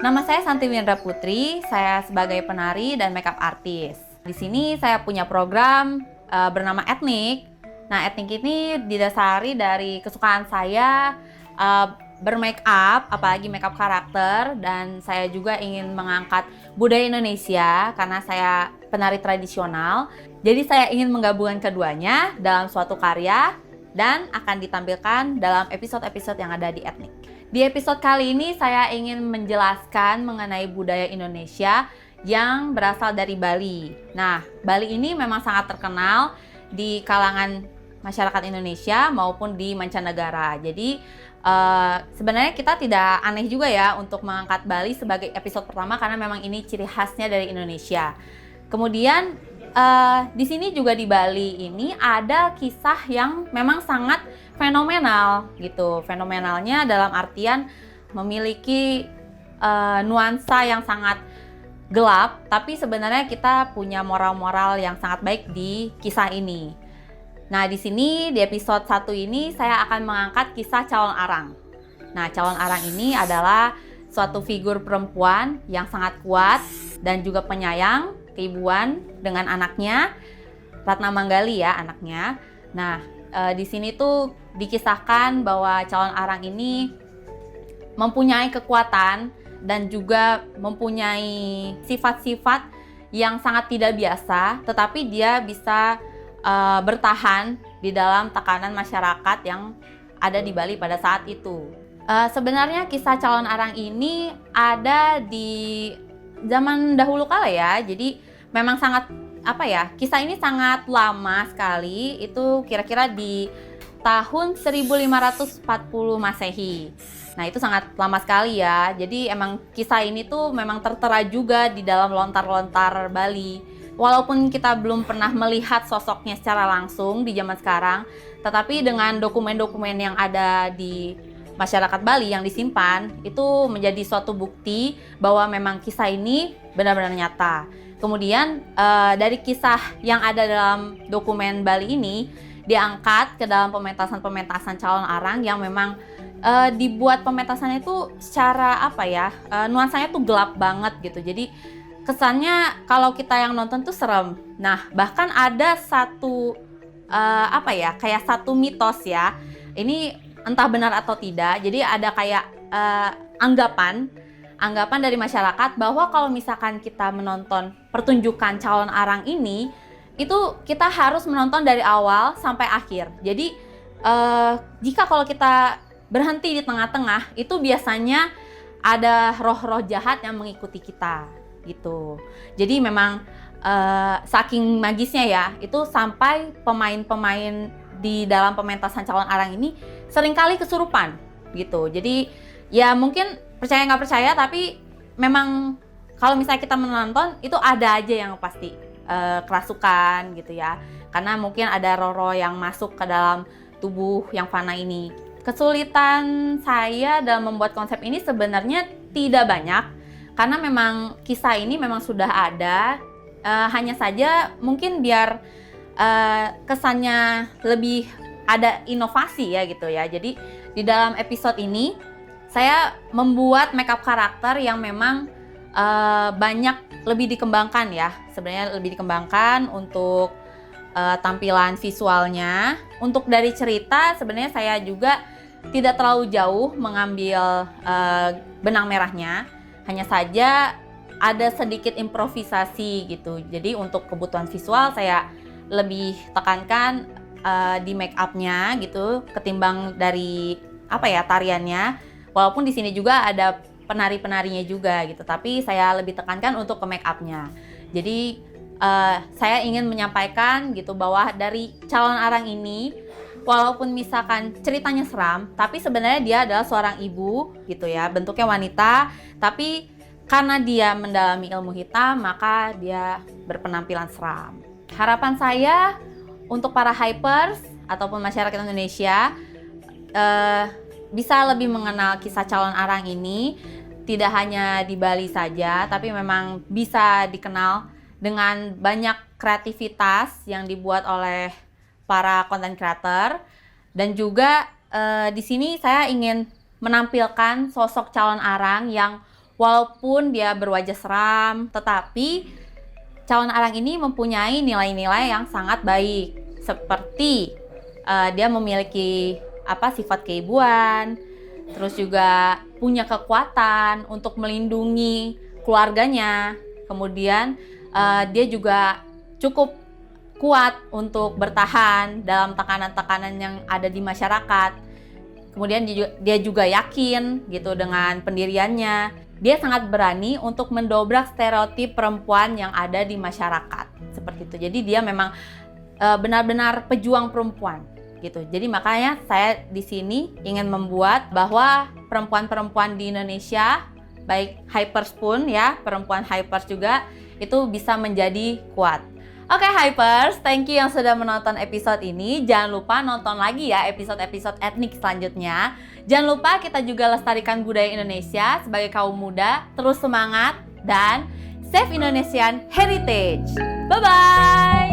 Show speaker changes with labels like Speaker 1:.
Speaker 1: Nama saya Santi Windra Putri, saya sebagai penari dan makeup artist. Di sini saya punya program bernama Etnik. Nah, Etnik ini didasari dari kesukaan saya bermakeup, apalagi makeup karakter, dan saya juga ingin mengangkat budaya Indonesia karena saya penari tradisional. Jadi saya ingin menggabungkan keduanya dalam suatu karya dan akan ditampilkan dalam episode-episode yang ada di Etnik. Di episode kali ini saya ingin menjelaskan mengenai budaya Indonesia yang berasal dari Bali. Nah, Bali ini memang sangat terkenal di kalangan masyarakat Indonesia maupun di mancanegara. Jadi sebenarnya kita tidak aneh juga ya untuk mengangkat Bali sebagai episode pertama karena memang ini ciri khasnya dari Indonesia. Kemudian di sini juga di Bali ini ada kisah yang memang sangat fenomenal gitu. Fenomenalnya dalam artian memiliki nuansa yang sangat gelap, tapi sebenarnya kita punya moral-moral yang sangat baik di kisah ini. Nah, di sini di episode 1 ini saya akan mengangkat kisah Calon Arang. Nah, Calon Arang ini adalah suatu figur perempuan yang sangat kuat dan juga penyayang, keibuan dengan anaknya, Ratna Manggali ya anaknya. Nah, di sini tuh dikisahkan bahwa Calon Arang ini mempunyai kekuatan dan juga mempunyai sifat-sifat yang sangat tidak biasa, tetapi dia bisa bertahan di dalam tekanan masyarakat yang ada di Bali pada saat itu. Sebenarnya kisah Calon Arang ini ada di zaman dahulu kala ya, jadi memang sangat kisah ini sangat lama sekali, itu kira-kira di tahun 1540 Masehi. Nah, itu sangat lama sekali ya. Jadi emang kisah ini tuh memang tertera juga di dalam lontar-lontar Bali. Walaupun kita belum pernah melihat sosoknya secara langsung di zaman sekarang, tetapi dengan dokumen-dokumen yang ada di masyarakat Bali yang disimpan, itu menjadi suatu bukti bahwa memang kisah ini benar-benar nyata. Kemudian dari kisah yang ada dalam dokumen Bali ini diangkat ke dalam pementasan-pementasan Calon Arang yang memang dibuat pementasannya itu secara nuansanya tuh gelap banget gitu. Jadi kesannya kalau kita yang nonton tuh serem. Nah, bahkan ada satu kayak satu mitos ya. Ini entah benar atau tidak. Jadi ada kayak anggapan dari masyarakat bahwa kalau misalkan kita menonton pertunjukan Calon Arang ini, itu kita harus menonton dari awal sampai akhir. Jadi jika kalau kita berhenti di tengah-tengah, itu biasanya ada roh-roh jahat yang mengikuti kita gitu. Jadi memang saking magisnya ya, itu sampai pemain-pemain di dalam pementasan Calon Arang ini seringkali kesurupan gitu. Jadi ya mungkin percaya nggak percaya, tapi memang kalau misalnya kita menonton itu ada aja yang pasti kerasukan gitu ya. Karena mungkin ada roh-roh yang masuk ke dalam tubuh yang fana ini. Kesulitan saya dalam membuat konsep ini sebenarnya tidak banyak, karena memang kisah ini memang sudah ada, hanya saja mungkin biar kesannya lebih ada inovasi ya gitu ya. Jadi di dalam episode ini saya membuat makeup karakter yang memang banyak lebih dikembangkan ya. Sebenarnya lebih dikembangkan untuk tampilan visualnya. Untuk dari cerita sebenarnya saya juga tidak terlalu jauh mengambil benang merahnya. Hanya saja ada sedikit improvisasi gitu. Jadi untuk kebutuhan visual saya lebih tekankan di make up-nya gitu ketimbang dari tariannya. Walaupun di sini juga ada penari-penarinya juga gitu, tapi saya lebih tekankan untuk ke make up-nya. Jadi saya ingin menyampaikan gitu bahwa dari Calon Arang ini, walaupun misalkan ceritanya seram, tapi sebenarnya dia adalah seorang ibu gitu ya, bentuknya wanita, tapi karena dia mendalami ilmu hitam, maka dia berpenampilan seram. Harapan saya untuk para hypers ataupun masyarakat Indonesia bisa lebih mengenal kisah Calon Arang ini, tidak hanya di Bali saja, tapi memang bisa dikenal dengan banyak kreativitas yang dibuat oleh para content creator. Dan juga di sini saya ingin menampilkan sosok Calon Arang yang walaupun dia berwajah seram, tetapi calon Alang ini mempunyai nilai-nilai yang sangat baik, seperti dia memiliki sifat keibuan, terus juga punya kekuatan untuk melindungi keluarganya. Kemudian dia juga cukup kuat untuk bertahan dalam tekanan-tekanan yang ada di masyarakat. Kemudian dia juga yakin gitu dengan pendiriannya. Dia sangat berani untuk mendobrak stereotip perempuan yang ada di masyarakat. Seperti itu. Jadi dia memang benar-benar pejuang perempuan gitu. Jadi makanya saya di sini ingin membuat bahwa perempuan-perempuan di Indonesia, baik hypers pun ya, perempuan hypers juga itu bisa menjadi kuat. Oke hypers, thank you yang sudah menonton episode ini. Jangan lupa nonton lagi ya episode-episode etnik selanjutnya. Jangan lupa kita juga lestarikan budaya Indonesia sebagai kaum muda. Terus semangat dan save Indonesian Heritage. Bye-bye!